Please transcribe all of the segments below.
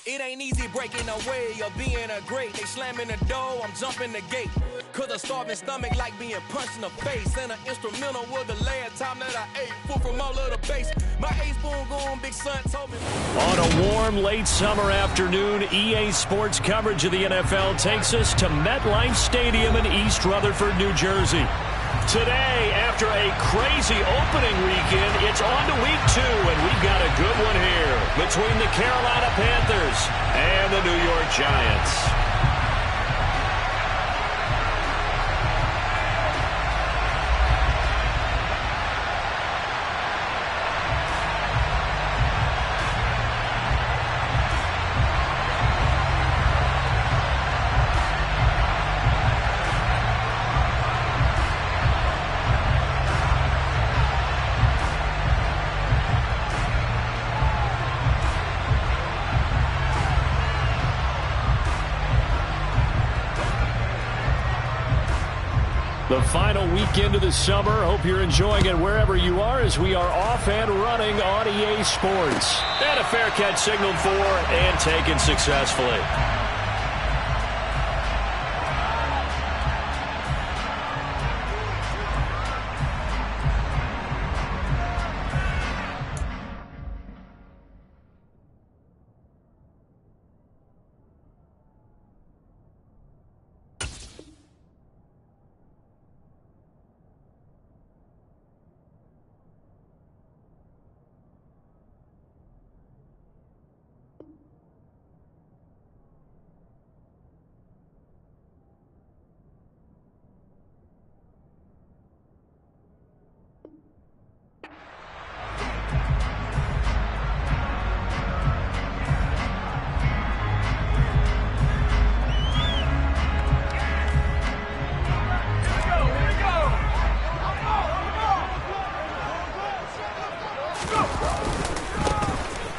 It ain't easy breaking away or being a great. They slamming the door, I'm jumping the gate. Cause a starving stomach like being punched in the face. And an instrumental was the last time that I ate. Food from all of the base. My A-spoon going, big son told me. On a warm, late summer afternoon, EA Sports coverage of the NFL takes us to MetLife Stadium in East Rutherford, New Jersey. Today, after a crazy opening weekend, it's on to week 2, and we've got a good one here between the Carolina Panthers and the New York Giants. The final weekend of the summer. Hope you're enjoying it wherever you are as we are off and running on EA Sports. And a fair catch signaled for and taken successfully.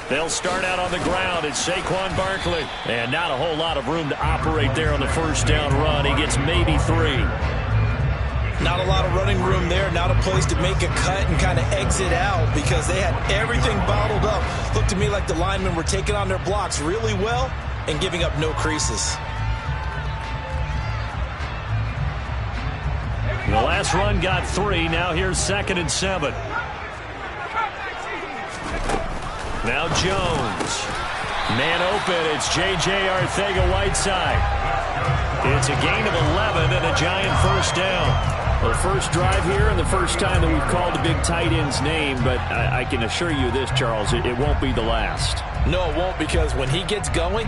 They'll start out on the ground. It's Saquon Barkley. And not a whole lot of room to operate there on the first down run. He gets maybe 3. Not a lot of running room there. Not a place to make a cut and kind of exit out because they had everything bottled up. Looked to me like the linemen were taking on their blocks really well and giving up no creases. The last run got 3. Now here's 2nd and 7. Now Jones. Man open. It's J.J. Arcega-Whiteside. It's a gain of 11 and a Giant first down. Well, first drive here and the first time that we've called the big tight end's name, but I can assure you this, Charles, it won't be the last. No, it won't, because when he gets going,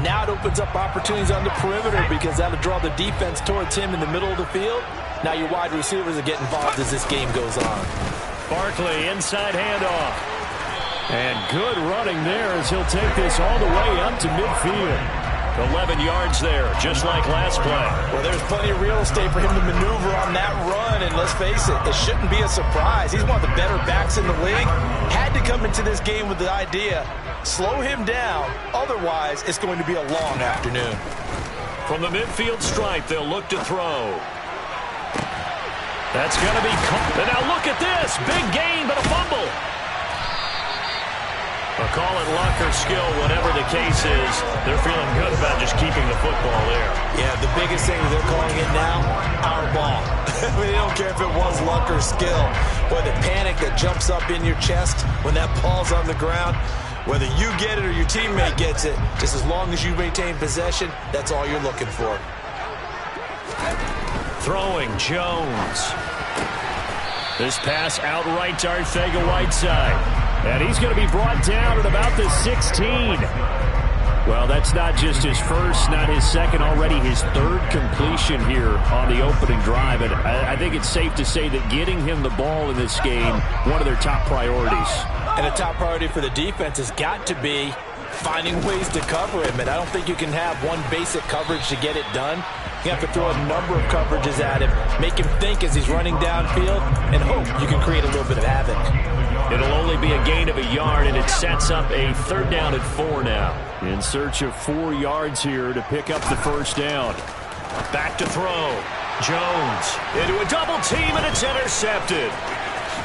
now it opens up opportunities on the perimeter because that'll draw the defense towards him in the middle of the field. Now your wide receivers are getting involved as this game goes on. Barkley, inside handoff. And good running there as he'll take this all the way up to midfield. 11 yards there, just like last play. Well, there's plenty of real estate for him to maneuver on that run, and let's face it, it shouldn't be a surprise. He's one of the better backs in the league. Had to come into this game with the idea, slow him down, otherwise it's going to be a long afternoon. From the midfield stripe, they'll look to throw. That's going to be caught. And now look at this, big gain, but a fumble. Call it luck or skill, whatever the case is. They're feeling good about just keeping the football there. Yeah, the biggest thing they're calling it now, our ball. I mean, they don't care if it was luck or skill. Boy, the panic that jumps up in your chest when that ball's on the ground, whether you get it or your teammate gets it, just as long as you maintain possession, that's all you're looking for. Throwing Jones. This pass outright to Arcega-Whiteside. And he's going to be brought down at about the 16. Well, that's not just his first, not his second, already his 3rd completion here on the opening drive. And I think it's safe to say that getting him the ball in this game, one of their top priorities. And a top priority for the defense has got to be finding ways to cover him. And I don't think you can have one basic coverage to get it done. You have to throw a number of coverages at him, make him think as he's running downfield, and hope you can create a little bit of havoc. It'll only be a gain of a yard, and it sets up a 3rd down and 4 now. In search of 4 yards here to pick up the first down. Back to throw. Jones into a double team, and it's intercepted.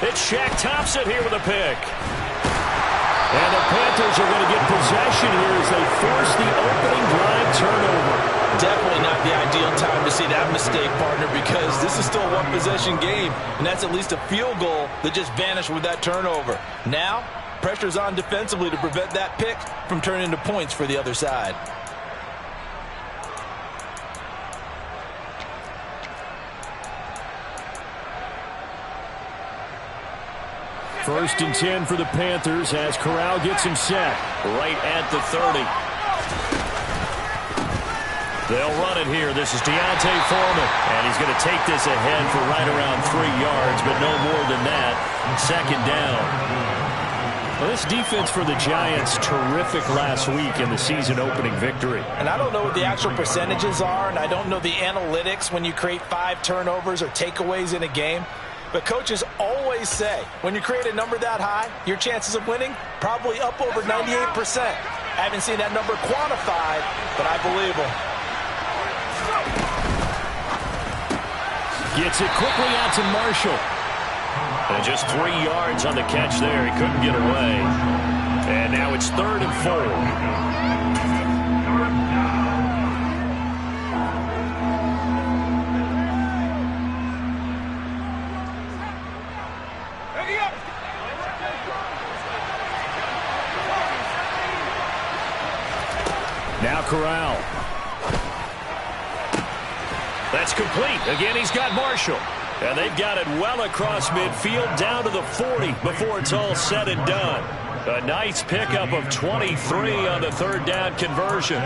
It's Shaq Thompson here with a pick. And the Panthers are going to get possession here as they force the opening drive turnover. Definitely not the ideal time to see that mistake, partner, because this is still a one-possession game, and that's at least a field goal that just vanished with that turnover. Now, pressure's on defensively to prevent that pick from turning into points for the other side. First and 10 for the Panthers as Corral gets him set right at the 30. They'll run it here. This is D'Onta Foreman, and he's going to take this ahead for right around 3 yards, but no more than that. Second down. Well, this defense for the Giants, terrific last week in the season-opening victory. And I don't know what the actual percentages are, and I don't know the analytics when you create 5 turnovers or takeaways in a game. But coaches always say, when you create a number that high, your chances of winning probably up over 98%. I haven't seen that number quantified, but I believe them. Gets it quickly out to Marshall. And just 3 yards on the catch there. He couldn't get away. And now it's 3rd and 4. Now Corral. That's complete. Again, he's got Marshall. And they've got it well across midfield down to the 40 before it's all said and done. A nice pickup of 23 on the 3rd down conversion.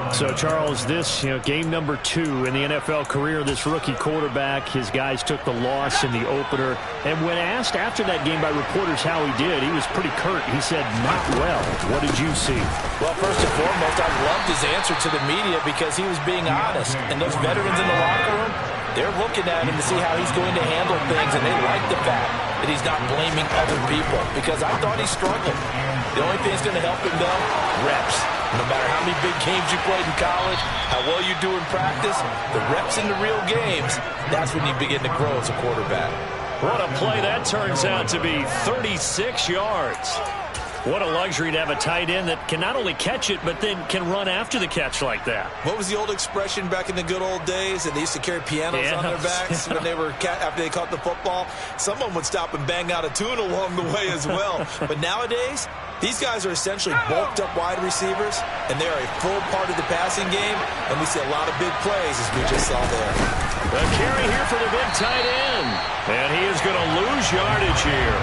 So, Charles, this, game number 2 in the NFL career, this rookie quarterback, his guys took the loss in the opener. And when asked after that game by reporters how he did, he was pretty curt. He said, not well. What did you see? Well, first and foremost, I loved his answer to the media because he was being honest. And those veterans in the locker room, they're looking at him to see how he's going to handle things, and they like the fact that he's not blaming other people because I thought he struggled. The only thing that's going to help him, though, reps. No matter how many big games you played in college, how well you do in practice, the reps in the real games, that's when you begin to grow as a quarterback. What a play that turns out to be, 36 yards. What a luxury to have a tight end that can not only catch it, but then can run after the catch like that. What was the old expression back in the good old days? And they used to carry pianos on their backs when they were after they caught the football. Someone would stop and bang out a tune along the way as well. But nowadays, these guys are essentially bulked up wide receivers, and they are a full part of the passing game. And we see a lot of big plays as we just saw there. A carry here for the big tight end. And he is going to lose yardage here.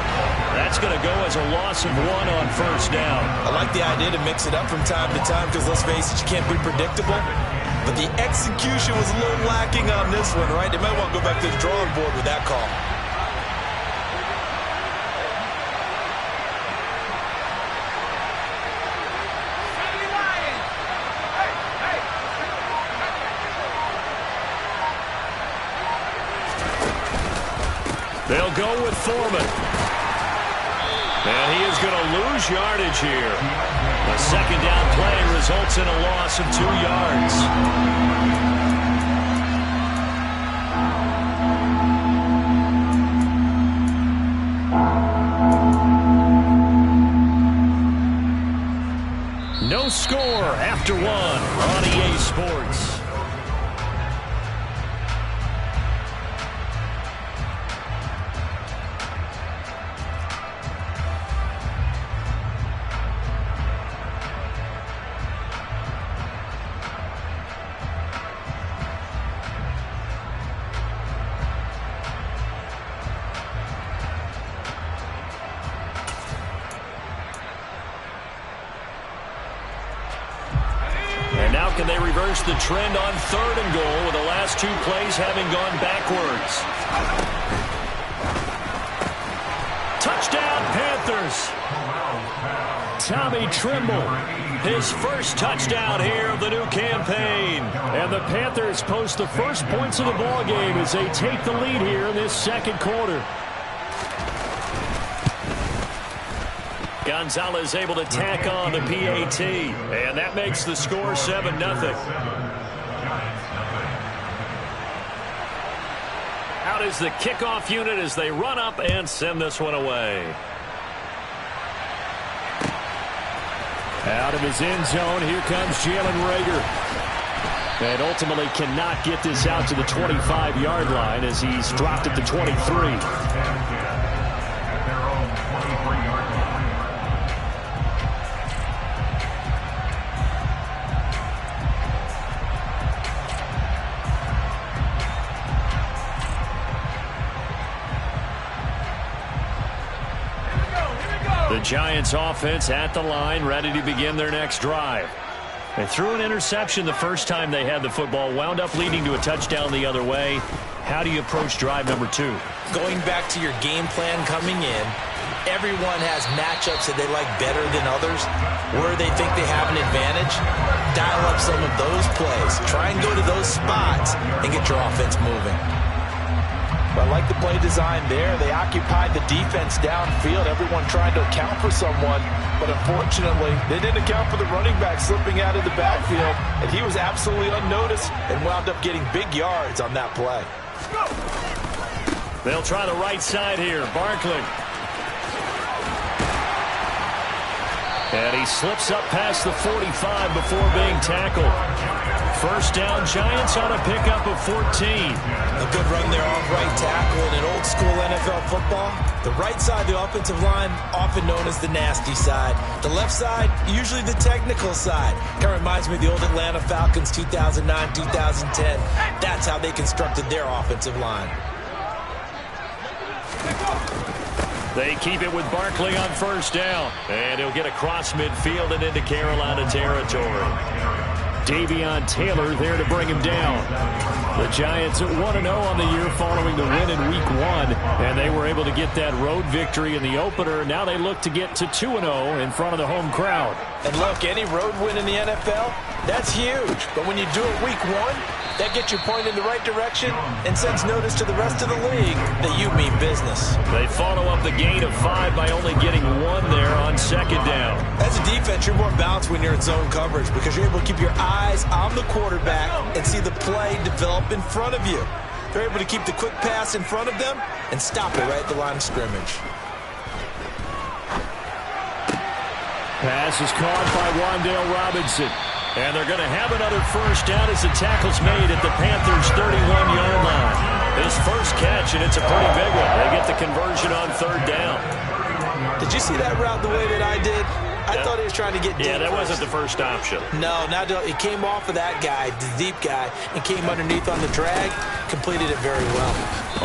That's going to go as a loss of 1 on 1st down. I like the idea to mix it up from time to time because, let's face it, you can't be predictable. But the execution was a little lacking on this one, right? They might want to go back to the drawing board with that call. They'll go with Foreman. And he is going to lose yardage here. A 2nd down play results in a loss of 2 yards. No score after 1 on EA Sports. Can they reverse the trend on 3rd and goal with the last 2 plays having gone backwards? Touchdown, Panthers. Tommy Tremble, his first touchdown here of the new campaign. And the Panthers post the first points of the ball game as they take the lead here in this 2nd quarter. Gonzalez able to tack on the PAT, and that makes the score 7-0. Out is the kickoff unit as they run up and send this one away. Out of his end zone, here comes Jalen Reagor. And ultimately cannot get this out to the 25-yard line as he's dropped at the 23. The Giants offense at the line, ready to begin their next drive. They threw an interception the first time they had the football, wound up leading to a touchdown the other way. How do you approach drive number 2? Going back to your game plan coming in, everyone has matchups that they like better than others, where they think they have an advantage. Dial up some of those plays. Try and go to those spots and get your offense moving. But I like the play design there. They occupied the defense downfield, everyone trying to account for someone. But unfortunately, they didn't account for the running back slipping out of the backfield, and he was absolutely unnoticed and wound up getting big yards on that play. They'll try the right side here. Barkley. And he slips up past the 45 before being tackled. First down, Giants on a pickup of 14. A good run there off right tackle in an old school NFL football. The right side of the offensive line, often known as the nasty side. The left side, usually the technical side. Kind of reminds me of the old Atlanta Falcons 2009, 2010. That's how they constructed their offensive line. They keep it with Barkley on first down. And he'll get across midfield and into Carolina territory. Davion Taylor there to bring him down. The Giants at 1-0 on the year following the win in Week 1. And they were able to get that road victory in the opener. Now they look to get to 2-0 in front of the home crowd. And look, any road win in the NFL, that's huge. But when you do it Week 1, that gets you pointed in the right direction and sends notice to the rest of the league that you mean business. They follow up the gain of 5 by only getting 1 there on second down. As a defense, you're more balanced when you're in zone coverage because you're able to keep your eyes on the quarterback and see the play develop in front of you. They're able to keep the quick pass in front of them and stop it right at the line of scrimmage. Pass is caught by Wan'Dale Robinson. And they're going to have another first down as the tackle's made at the Panthers' 31-yard line. His first catch, and it's a pretty big one. They get the conversion on third down. Did you see that route the way that I did? I thought he was trying to get deep. Yeah, that first. wasn't the first option. No, it came off of that guy, the deep guy, and came underneath on the drag. Completed it very well.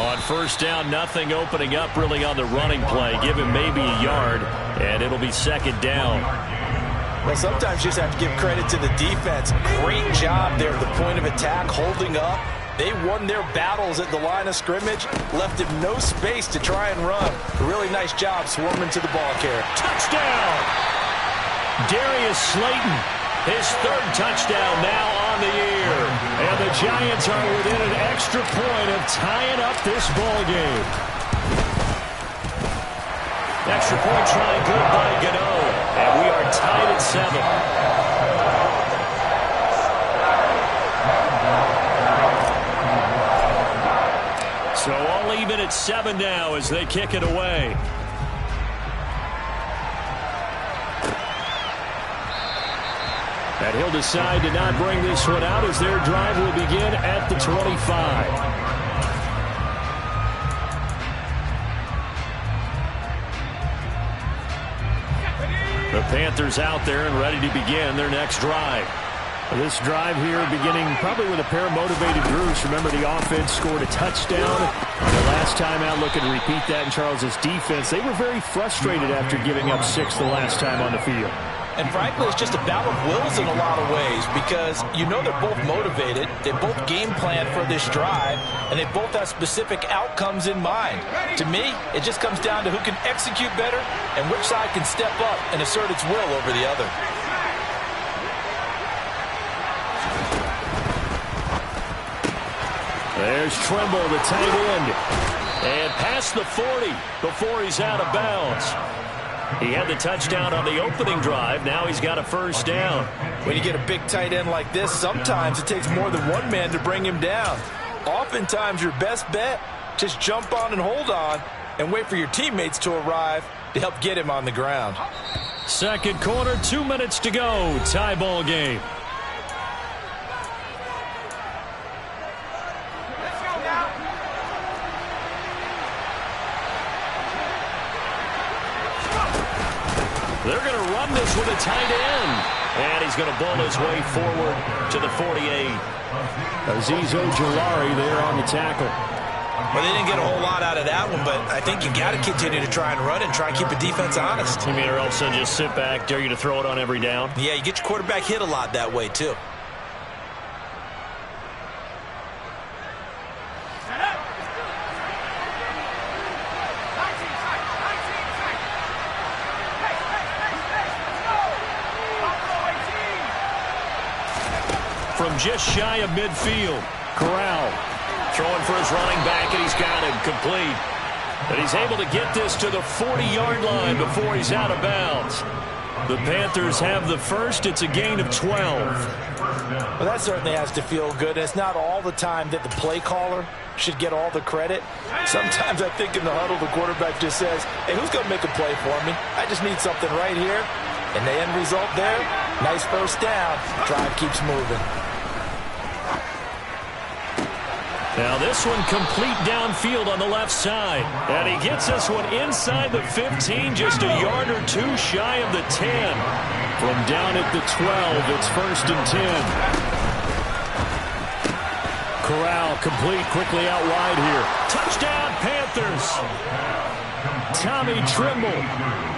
On first down, nothing opening up really on the running play. Give him maybe a yard, and it'll be second down. Well, sometimes you just have to give credit to the defense. Great job there at the point of attack, holding up. They won their battles at the line of scrimmage, left him no space to try and run. A really nice job swarming to the ball carrier. Touchdown! Darius Slayton, his third touchdown now on the year. And the Giants are within an extra point of tying up this ball game. Extra point try good by Gano. And we are tied at 7. So all even at 7 now as they kick it away. And he'll decide to not bring this one out as their drive will begin at the 25. The Panthers out there and ready to begin their next drive. This drive here beginning probably with a pair of motivated groups. Remember, the offense scored a touchdown the last time out. Looking to repeat that in Charles's defense. They were very frustrated after giving up 6 the last time on the field. And frankly, it's just a battle of wills in a lot of ways because you know they're both motivated. They both game plan for this drive, and they both have specific outcomes in mind. To me, it just comes down to who can execute better and which side can step up and assert its will over the other. There's Trimble, the tight end. And past the 40 before he's out of bounds. He had the touchdown on the opening drive. Now he's got a first down. When you get a big tight end like this, sometimes it takes more than one man to bring him down. Oftentimes, your best bet, just jump on and hold on and wait for your teammates to arrive to help get him on the ground. Second quarter, 2 minutes to go. Tie ball game. They're going to run this with a tight end. And he's going to bowl his way forward to the 48. Azeez Ojulari there on the tackle. Well, they didn't get a whole lot out of that one, but I think you got to continue to try and run and try and keep the defense honest. You mean, or else they'll just sit back, dare you to throw it on every down? Yeah, you get your quarterback hit a lot that way, too. From just shy of midfield, Corral throwing for his running back, and he's got him complete. And he's able to get this to the 40-yard line before he's out of bounds. The Panthers have the first. It's a gain of 12. Well, that certainly has to feel good. It's not all the time that the play caller should get all the credit. Sometimes I think in the huddle, the quarterback just says, hey, who's going to make a play for me? I just need something right here. And the end result there, nice first down. Drive keeps moving. Now this one complete downfield on the left side. And he gets this one inside the 15, just a yard or two shy of the 10. From down at the 12, it's 1st and 10. Corral complete quickly out wide here. Touchdown Panthers. Tommy Tremble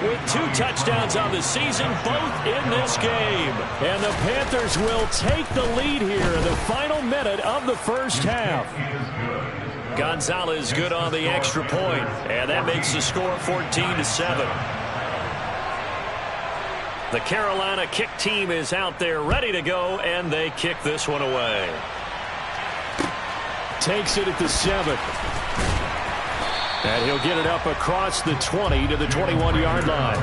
with 2 touchdowns on the season, both in this game. And the Panthers will take the lead here in the final minute of the first half. Gonzalez good on the extra point, and that makes the score 14-7. The Carolina kick team is out there ready to go, and they kick this one away. Takes it at the 7. And he'll get it up across the 20 to the 21-yard line.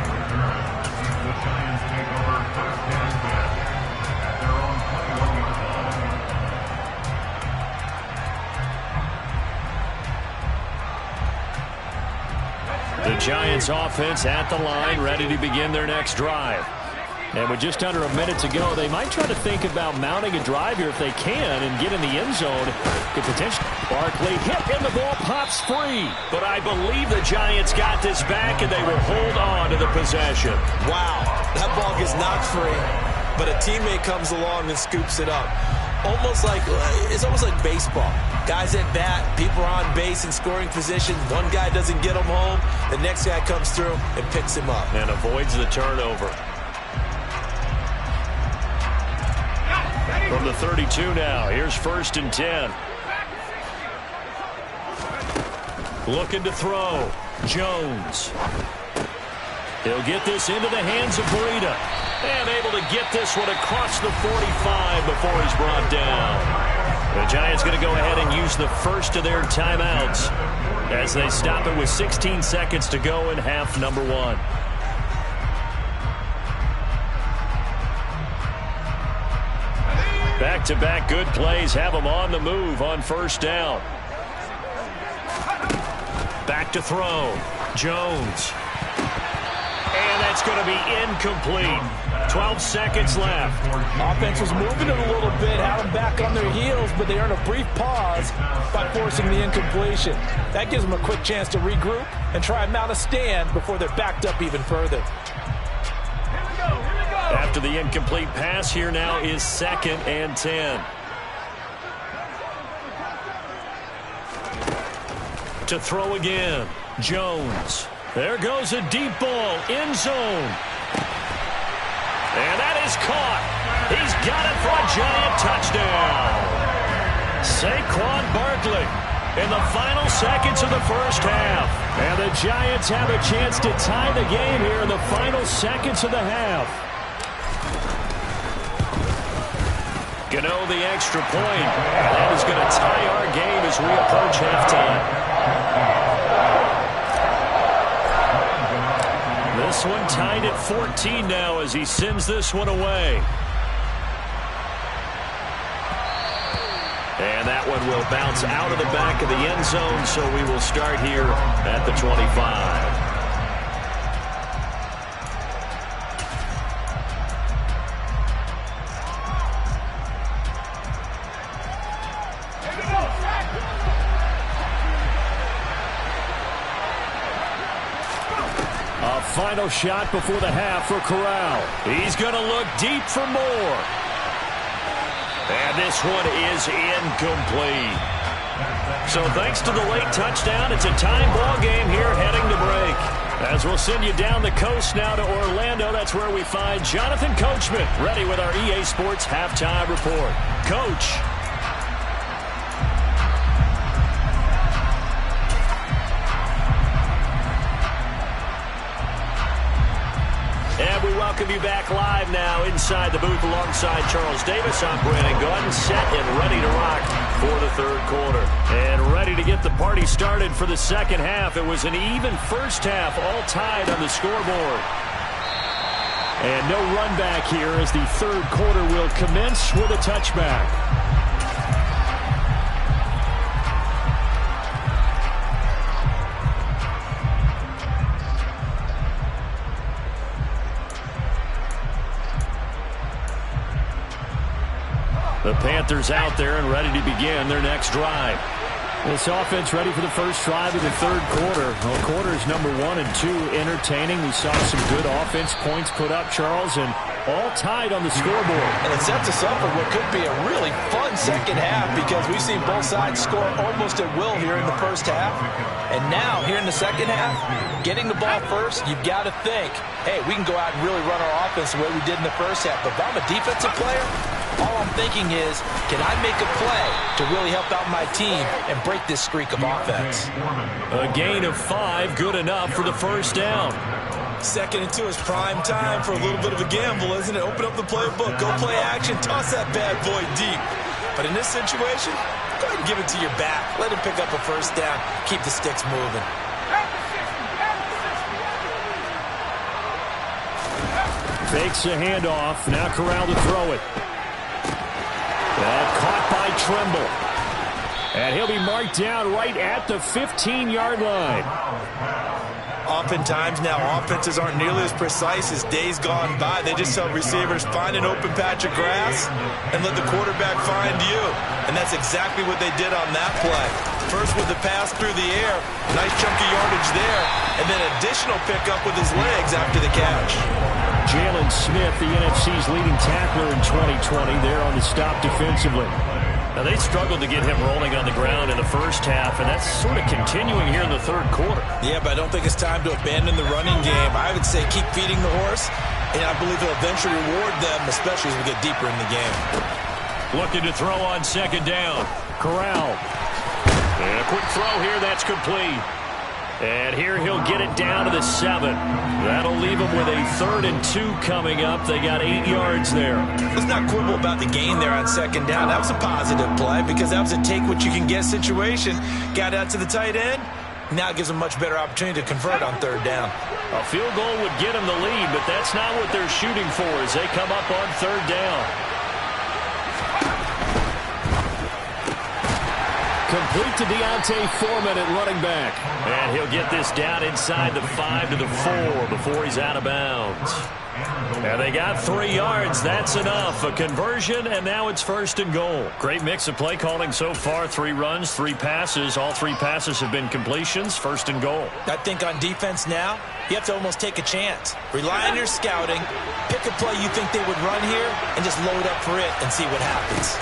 The Giants offense at the line, ready to begin their next drive. And with just under a minute to go, they might try to think about mounting a drive here if they can and get in the end zone. Could potentially. Barkley hit and the ball pops free. But I believe the Giants got this back and they will hold on to the possession. Wow, that ball gets knocked free, but a teammate comes along and scoops it up. It's almost like baseball. Guys at bat, people are on base in scoring position. One guy doesn't get him home. The next guy comes through and picks him up. And avoids the turnover. From the 32 now, here's 1st and 10. Looking to throw. Jones. He'll get this into the hands of Breida. And able to get this one across the 45 before he's brought down. The Giants going to go ahead and use the first of their timeouts as they stop it with 16 seconds to go in half number 1. Back-to-back good plays have them on the move on 1st down. Back to throw. Jones. And that's going to be incomplete. 12 seconds left. Offense was moving it a little bit, had them back on their heels, but they earned a brief pause by forcing the incompletion. That gives them a quick chance to regroup and try and mount a stand before they're backed up even further. After the incomplete pass, here now is 2nd and 10. To throw again. Jones. There goes a deep ball. End zone. And that is caught. He's got it for a Giant touchdown. Saquon Barkley in the final seconds of the first half. And the Giants have a chance to tie the game here in the final seconds of the half. Gano the extra point. That is going to tie our game as we approach halftime. This one tied at 14 now as he sends this one away. And that one will bounce out of the back of the end zone, so we will start here at the 25. Final shot before the half for Corral. He's going to look deep for more. And this one is incomplete. So thanks to the late touchdown, it's a time ball game here heading to break. As we'll send you down the coast now to Orlando, that's where we find Jonathan Coachman ready with our EA Sports Halftime Report. Coach. And we welcome you back live now inside the booth alongside Charles Davis. I'm Brandon Gaudin, set and ready to rock for the third quarter. And ready to get the party started for the second half. It was an even first half, all tied on the scoreboard. And no run back here as the third quarter will commence with a touchback. The Panthers out there and ready to begin their next drive. This offense ready for the first drive of the third quarter. Well, quarters number 1 and 2 entertaining. We saw some good offense points put up, Charles, and all tied on the scoreboard. And it sets us up for what could be a really fun second half because we've seen both sides score almost at will here in the first half. And now, here in the second half, getting the ball first, you've got to think, hey, we can go out and really run our offense the way we did in the first half. But if I'm a defensive player, all I'm thinking is, can I make a play to really help out my team and break this streak of offense? A gain of 5, good enough for the first down. 2nd and 2 is prime time for a little bit of a gamble, isn't it? Open up the playbook, go play action, toss that bad boy deep. But in this situation, go ahead and give it to your back. Let him pick up a first down. Keep the sticks moving. Fakes a handoff. Now Corral to throw it. Caught by Tremble. And he'll be marked down right at the 15-yard line. Oftentimes now offenses aren't nearly as precise as days gone by. They just tell receivers, find an open patch of grass and let the quarterback find you. And that's exactly what they did on that play. First with the pass through the air, nice chunky yardage there, and then additional pickup with his legs after the catch. Jalen Smith, the NFC's leading tackler in 2020, there on the stop defensively. Now, they struggled to get him rolling on the ground in the first half, and that's sort of continuing here in the third quarter. Yeah, but I don't think it's time to abandon the running game. I would say keep feeding the horse, and I believe he'll eventually reward them, especially as we get deeper in the game. Looking to throw on second down. Corral. And a quick throw here, that's complete. And here he'll get it down to the 7. That'll leave him with a 3rd and 2 coming up. They got 8 yards there. Let's not quibble about the gain there on second down. That was a positive play because that was a take-what-you-can-get situation. Got out to the tight end. Now it gives them a much better opportunity to convert on third down. A field goal would get them the lead, but that's not what they're shooting for as they come up on third down. Complete to D'Onta Foreman at running back. And he'll get this down inside the 5 to the 4 before he's out of bounds. And they got 3 yards. That's enough. A conversion, and now it's 1st and goal. Great mix of play calling so far. 3 runs, 3 passes. All 3 passes have been completions. 1st and goal. I think on defense now, you have to almost take a chance. Rely on your scouting. Pick a play you think they would run here, and just load up for it and see what happens.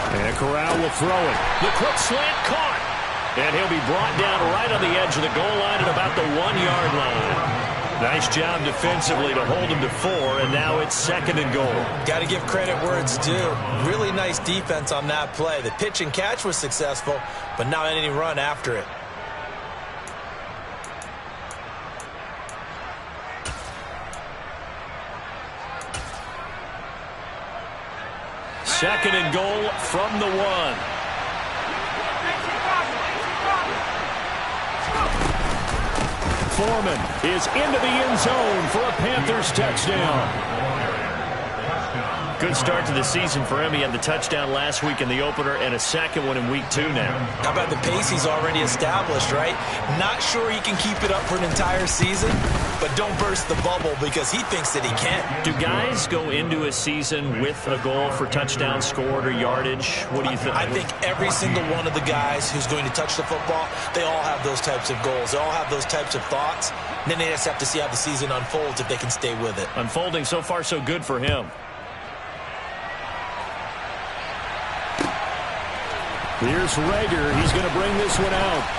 And Corral will throw it. The quick slant caught. And he'll be brought down right on the edge of the goal line at about the 1-yard line. Nice job defensively to hold him to 4, and now it's 2nd and goal. Got to give credit where it's due. Really nice defense on that play. The pitch and catch was successful, but not any run after it. Second and goal from the 1. Foreman is into the end zone for a Panthers touchdown. Good start to the season for him. He had the touchdown last week in the opener and a second one in week 2 now. How about the pace he's already established, right? Not sure he can keep it up for an entire season, but don't burst the bubble because he thinks that he can. Do guys go into a season with a goal for touchdown scored or yardage? What do you think? I think every single one of the guys who's going to touch the football, they all have those types of goals. They all have those types of thoughts. And then they just have to see how the season unfolds if they can stay with it. Unfolding so far so good for him. Here's Rager. He's going to bring this one out.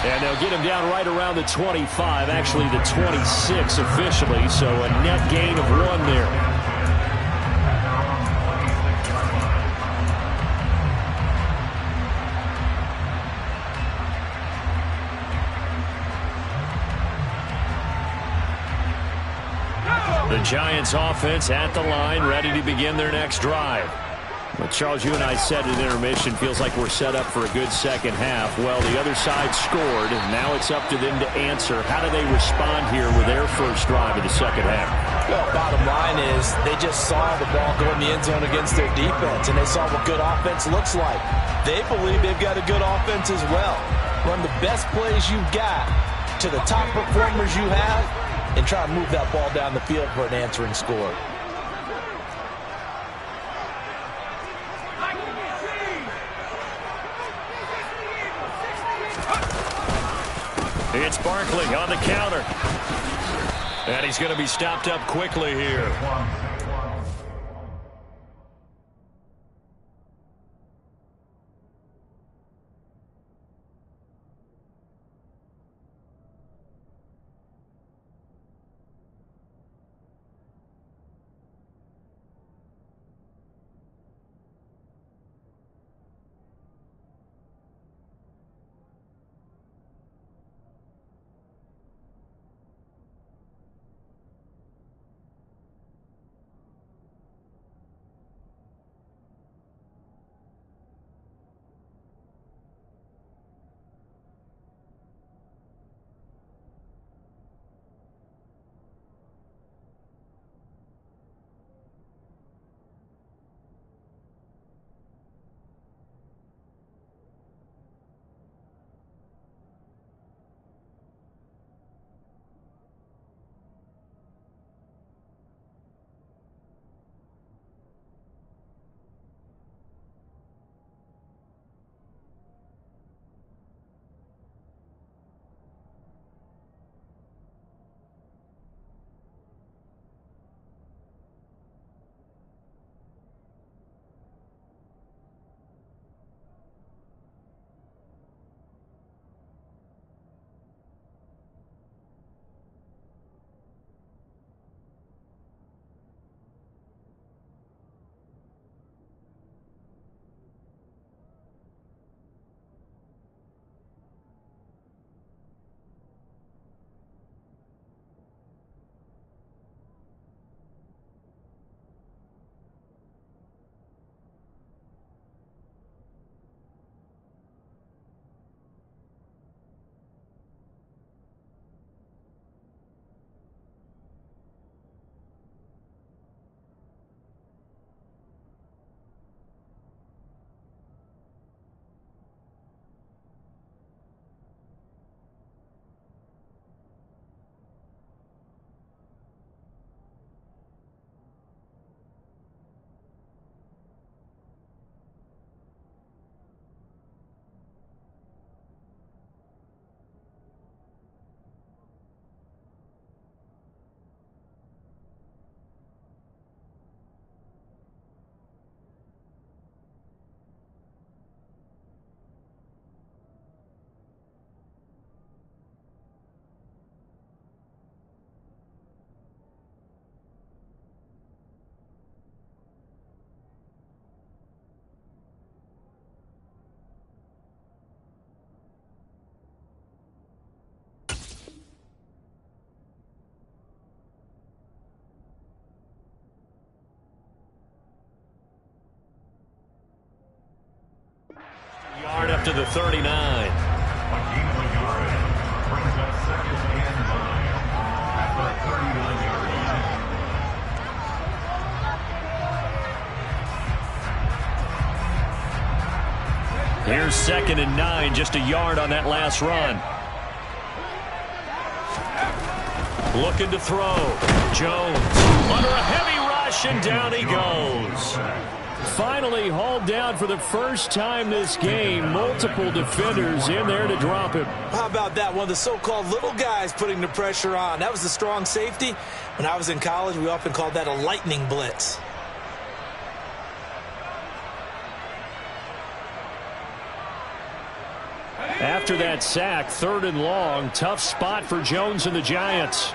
And they'll get him down right around the 25, actually the 26 officially, so a net gain of 1 there. The Giants offense at the line, ready to begin their next drive. Well, Charles, you and I said at intermission, feels like we're set up for a good second half. Well, the other side scored, and now it's up to them to answer. How do they respond here with their first drive of the second half? Well, bottom line is they just saw the ball go in the end zone against their defense, and they saw what good offense looks like. They believe they've got a good offense as well. Run the best plays you've got to the top performers you have, and try to move that ball down the field for an answering score. It's Barkley on the counter. And he's going to be stopped up quickly here. Yard up to the 39. Here's 2nd and 9, just a yard on that last run. Looking to throw. Jones under a heavy rush, and down he goes. Finally hauled down for the first time this game. Multiple defenders in there to drop him. How about that? One of the so-called little guys putting the pressure on. That was the strong safety. When I was in college, we often called that a lightning blitz. After that sack, 3rd and long. Tough spot for Jones and the Giants.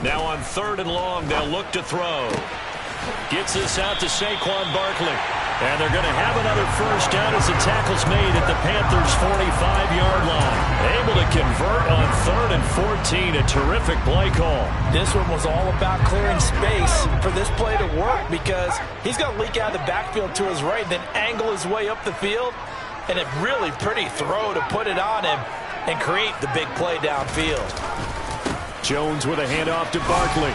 Now on 3rd and long, they'll look to throw. Gets this out to Saquon Barkley. And they're going to have another first down as the tackle's made at the Panthers' 45-yard line. Able to convert on 3rd and 14. A terrific play call. This one was all about clearing space for this play to work because he's going to leak out of the backfield to his right, then angle his way up the field. And a really pretty throw to put it on him and create the big play downfield. Jones with a handoff to Barkley.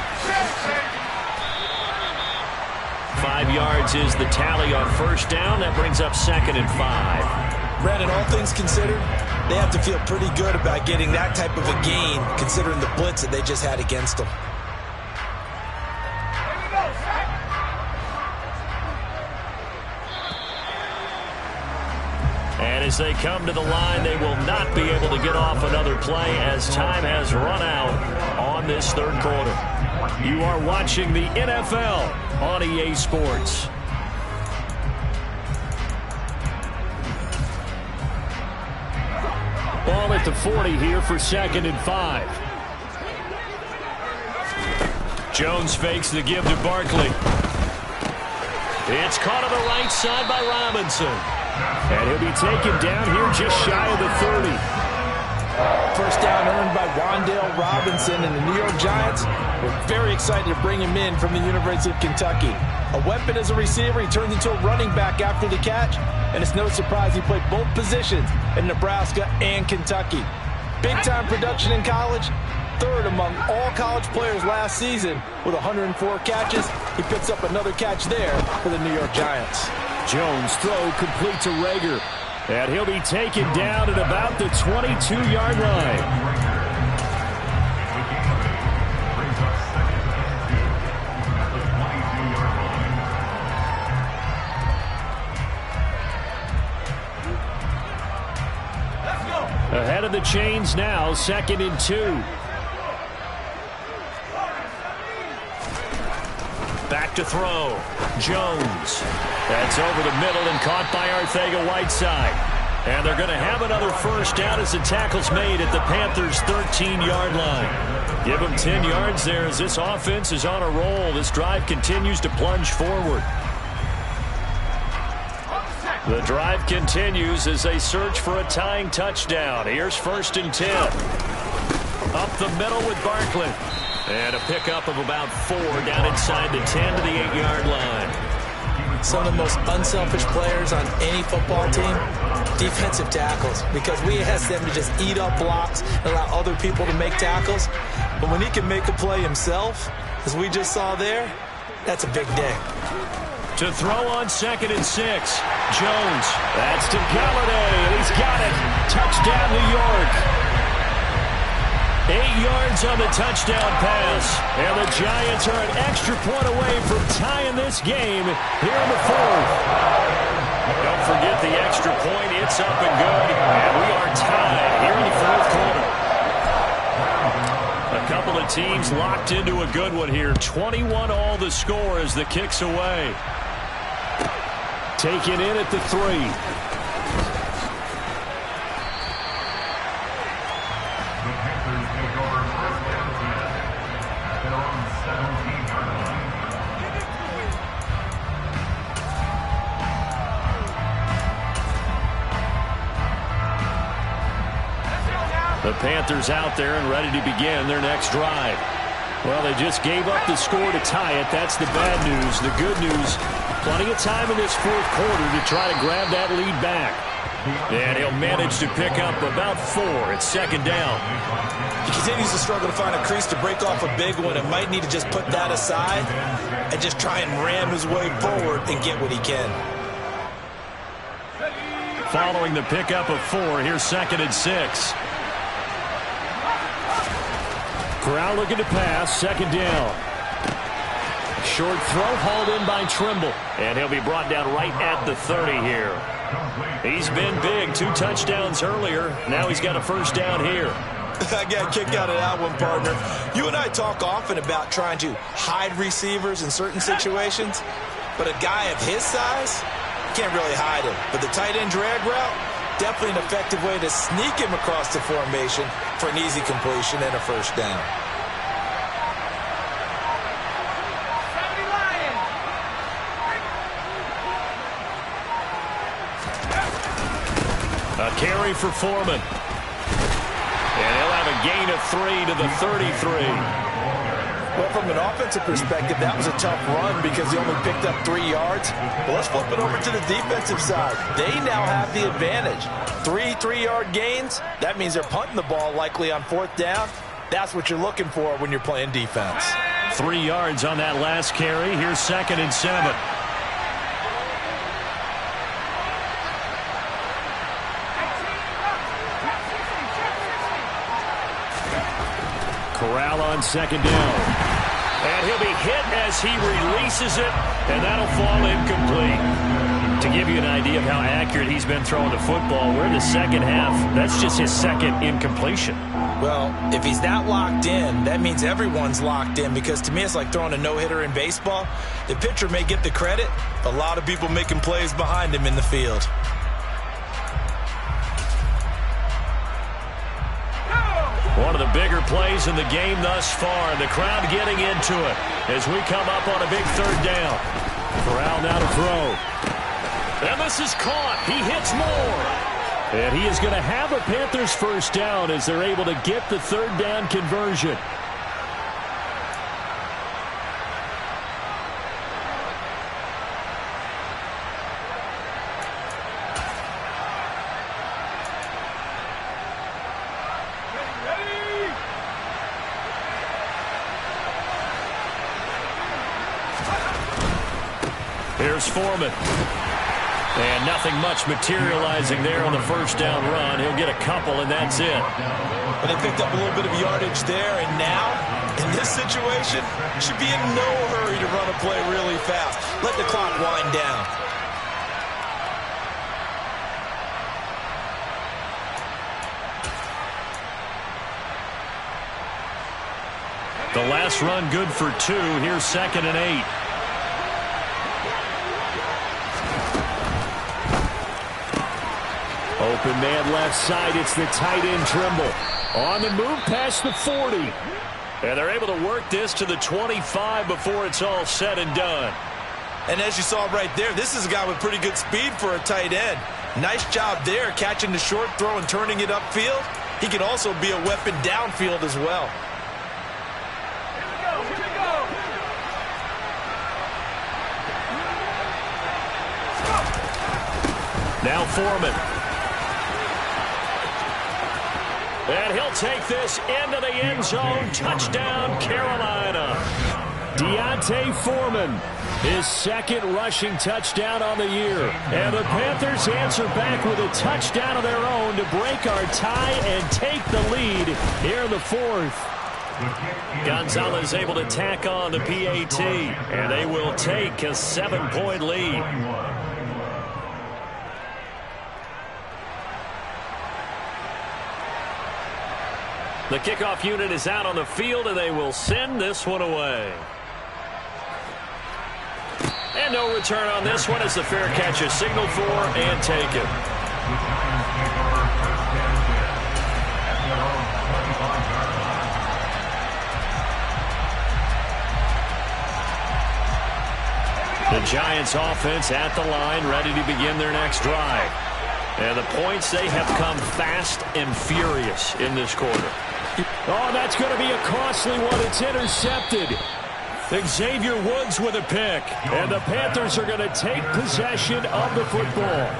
5 yards is the tally on first down. That brings up 2nd and 5. Brandon, all things considered, they have to feel pretty good about getting that type of a gain considering the blitz that they just had against them. And as they come to the line, they will not be able to get off another play as time has run out on this 3rd quarter. You are watching the NFL on EA Sports. Ball at the 40 here for 2nd and 5. Jones fakes the give to Barkley. It's caught on the right side by Robinson. And he'll be taken down here just shy of the 30. First down earned by Wan'Dale Robinson, and the New York Giants were very excited to bring him in from the University of Kentucky. A weapon as a receiver, he turns into a running back after the catch, and it's no surprise he played both positions in Nebraska and Kentucky. Big-time production in college, 3rd among all college players last season with 104 catches. He picks up another catch there for the New York Giants. Jones throw complete to Reagor. And he'll be taken down at about the 22-yard line. Ahead of the chains now, 2nd and 2. Back to throw. Jones. That's over the middle and caught by Arcega-Whiteside. And they're going to have another first down as the tackle's made at the Panthers' 13-yard line. Give them 10 yards there as this offense is on a roll. This drive continues to plunge forward. The drive continues as they search for a tying touchdown. Here's 1st and 10. Up the middle with Barkley. And a pickup of about 4 down inside the 10 to the 8-yard line. Some of the most unselfish players on any football team, defensive tackles, because we ask them to just eat up blocks and allow other people to make tackles. But when he can make a play himself, as we just saw there, that's a big day. To throw on 2nd and 6. Jones. That's to Galladay, and he's got it. Touchdown, New York. 8 yards on the touchdown pass. And the Giants are an extra point away from tying this game here in the 4th. Don't forget the extra point. It's up and good. And we are tied here in the 4th quarter. A couple of teams locked into a good one here. 21 all the score as the kick's away. Taken in at the 3. The Panthers out there and ready to begin their next drive. Well, they just gave up the score to tie it. That's the bad news. The good news, plenty of time in this 4th quarter to try to grab that lead back. And he'll manage to pick up about 4. It's 2nd down. He continues to struggle to find a crease to break off a big one and might need to just put that aside and just try and ram his way forward and get what he can. Following the pickup of 4, here's 2nd and 6. Corral looking to pass. Second down. Short throw hauled in by Trimble. And he'll be brought down right at the 30 here. He's been big. 2 touchdowns earlier. Now he's got a first down here. I got a kick out of that one, partner. You and I talk often about trying to hide receivers in certain situations, but a guy of his size can't really hide him. But the tight end drag route, definitely an effective way to sneak him across the formation for an easy completion and a first down. A carry for Foreman. And he'll have a gain of 3 to the 33. Well, from an offensive perspective, that was a tough run because he only picked up 3 yards. But let's flip it over to the defensive side. They now have the advantage. 3 3-yard gains. That means they're punting the ball likely on 4th down. That's what you're looking for when you're playing defense. 3 yards on that last carry. Here's 2nd and 7. Corral on 2nd down. And he'll be hit as he releases it, and that'll fall incomplete. To give you an idea of how accurate he's been throwing the football, we're in the second half. That's just his 2nd incompletion. Well, if he's not locked in, that means everyone's locked in, because to me it's like throwing a no-hitter in baseball. The pitcher may get the credit, a lot of people making plays behind him in the field. One of the bigger plays in the game thus far, and the crowd getting into it as we come up on a big 3rd down. Corral now to throw. And this is caught. He hits more. And he is going to have a Panthers first down as they're able to get the 3rd down conversion. Here's Foreman. And nothing much materializing there on the first down run. He'll get a couple, and that's it. But they picked up a little bit of yardage there, and now, in this situation, should be in no hurry to run a play really fast. Let the clock wind down. The last run good for 2. Here's 2nd and 8. Open man left side. It's the tight end Trimble. On the move past the 40. And they're able to work this to the 25 before it's all said and done. And as you saw right there, this is a guy with pretty good speed for a tight end. Nice job there catching the short throw and turning it upfield. He can also be a weapon downfield as well. Now Foreman. And he'll take this into the end zone. Touchdown, Carolina. D'Onta Foreman, his 2nd rushing touchdown on the year. And the Panthers answer back with a touchdown of their own to break our tie and take the lead here in the 4th. Gonzalez able to tack on the PAT, and they will take a 7-point lead. The kickoff unit is out on the field, and they will send this one away. And no return on this one as the fair catch is signaled for and taken. The Giants offense at the line, ready to begin their next drive. And the points, they have come fast and furious in this quarter. Oh, that's going to be a costly one. It's intercepted. Xavier Woods with a pick. And the Panthers are going to take possession of the football.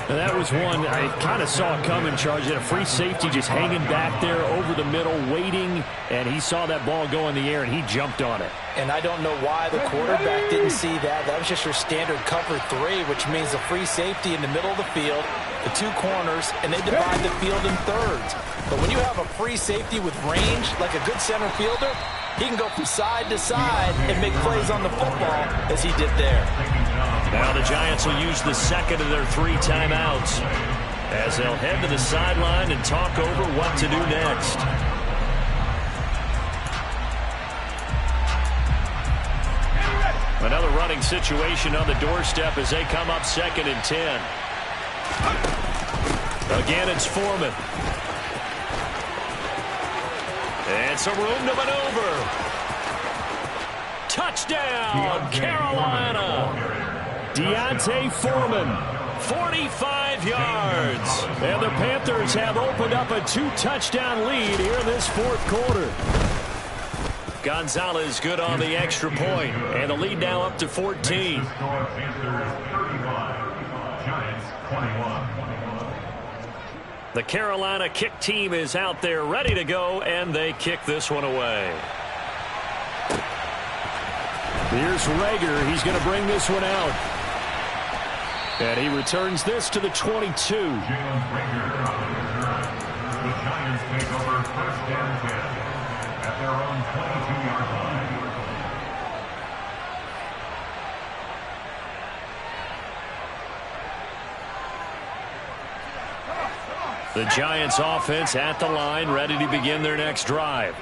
And that was one I kind of saw it coming, Charge. Had a free safety just hanging back there over the middle, waiting. And he saw that ball go in the air, and he jumped on it. And I don't know why the quarterback didn't see that. That was just your standard cover 3, which means a free safety in the middle of the field. the two corners, and they divide the field in thirds. But when you have a free safety with range, like a good center fielder, he can go from side to side and make plays on the football as he did there. Now the Giants will use the second of their 3 timeouts as they'll head to the sideline and talk over what to do next. Another running situation on the doorstep as they come up 2nd and 10. Again, it's Foreman. And some room to maneuver. Touchdown, Carolina. D'Onta Foreman, 45 yards. And the Panthers have opened up a 2-touchdown lead here in this 4th quarter. Gonzalez good on the extra point, and the lead now up to 14. The Carolina kick team is out there ready to go, and they kick this one away. Here's Reagor. He's going to bring this one out. And he returns this to the 22. The Giants take over 1st and 10 at their own 22-yard line. The Giants offense at the line, ready to begin their next drive.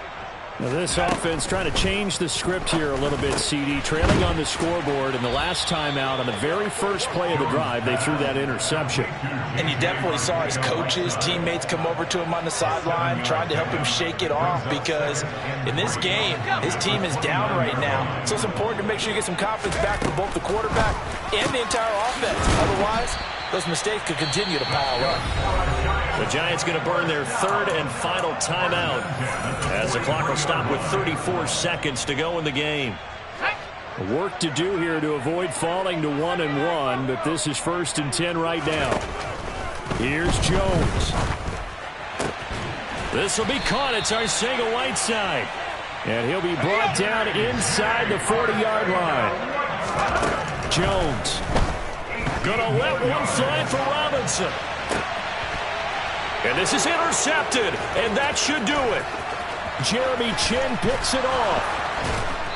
Now this offense trying to change the script here a little bit, CD. Trailing on the scoreboard, and the last time out on the very first play of the drive, they threw that interception. And you definitely saw his coaches, teammates come over to him on the sideline, trying to help him shake it off, because in this game, his team is down right now. So it's important to make sure you get some confidence back for both the quarterback and the entire offense. Otherwise, those mistakes could continue to pile up. The Giants going to burn their 3rd and final timeout as the clock will stop with 34 seconds to go in the game. Work to do here to avoid falling to 1-1, but this is 1st and 10 right now. Here's Jones. This will be caught. It's Arcega-Whiteside. And he'll be brought down inside the 40-yard line. Jones gonna let one fly for Robinson. And this is intercepted, and that should do it. Jeremy Chinn picks it off.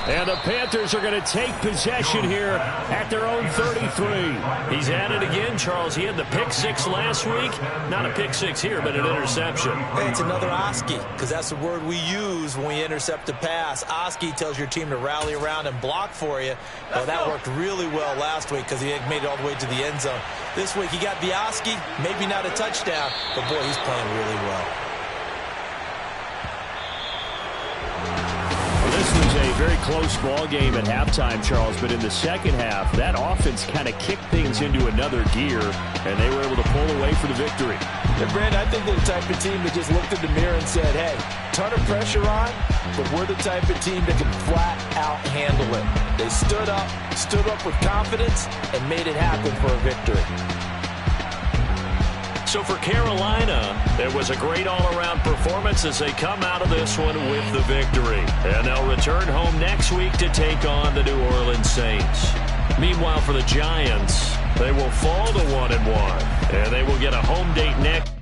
And the Panthers are going to take possession here at their own 33. He's at it again, Charles. He had the pick 6 last week. Not a pick 6 here, but an interception. Hey, it's another Oski, because that's the word we use when we intercept a pass. Oski tells your team to rally around and block for you. Well, that worked really well last week because he made it all the way to the end zone. This week he got the Oski, maybe not a touchdown, but boy, he's playing really well. This was a very close ball game at halftime, Charles, but in the second half, that offense kind of kicked things into another gear, and they were able to pull away for the victory. And Brandon, I think they're the type of team that just looked in the mirror and said, hey, ton of pressure on, but we're the type of team that can flat out handle it. They stood up with confidence, and made it happen for a victory. So for Carolina, it was a great all-around performance as they come out of this one with the victory. And they'll return home next week to take on the New Orleans Saints. Meanwhile, for the Giants, they will fall to 1-1, and they will get a home date next.